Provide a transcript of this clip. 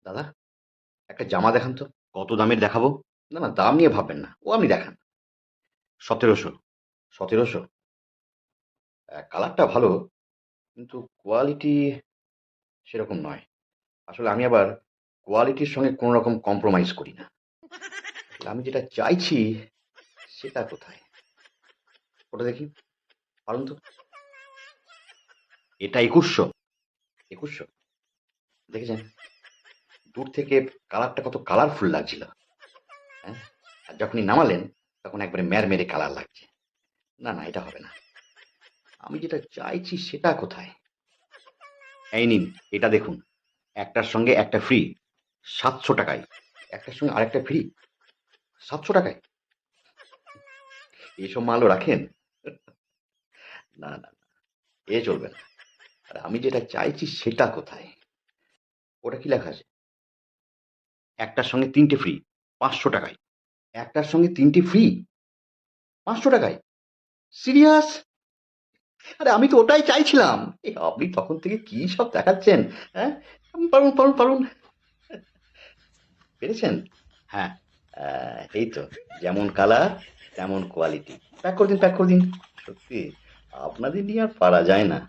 দাদা, একটা জামা দেখান তো। কত দামের দেখাবো? না না, দাম নিয়ে ভাববেন না, ও আপনি দেখান। 1700। 1700? কালারটা ভালো, কিন্তু কোয়ালিটি সেরকম নয়। আসলে আমি আবার কোয়ালিটির সঙ্গে কোনো রকম কম্প্রোমাইজ করি না। আসলে আমি যেটা চাইছি সেটা কোথায়? ওটা দেখি, পারুন তো। এটা 2100। 2100? দেখেছেন দূর থেকে কালারটা কত কালারফুল লাগছিল, হ্যাঁ? আর যখনই নামালেন তখন একবারে মেরে কালার লাগছে। না না, এটা হবে না। আমি যেটা চাইছি সেটা কোথায়? এই নিন, এটা দেখুন। একটার সঙ্গে একটা ফ্রি, 700 টাকায়। একটার সঙ্গে আরেকটা ফ্রি, 700 টাকায়। এইসব মালও রাখেন? না না না, এ চলবে না। আর আমি যেটা চাইছি সেটা কোথায়? ওটা কি লেখা আছে? একটার সঙ্গে তিনটে ফ্রি, 500 টাকায়। একটার সঙ্গে তিনটে ফ্রি, 500 টাকায়? সিরিয়াস? আরে আমি তো ওটাই চাইছিলাম। আপনি তখন থেকে কি সব দেখাচ্ছেন? হ্যাঁ, পারুন পারুন পারুন। পেরেছেন? হ্যাঁ, এই তো। যেমন কালার তেমন কোয়ালিটি। প্যাক করে দিন, প্যাক করে দিন। সত্যি আপনাদের নিয়ে আর পারা যায় না।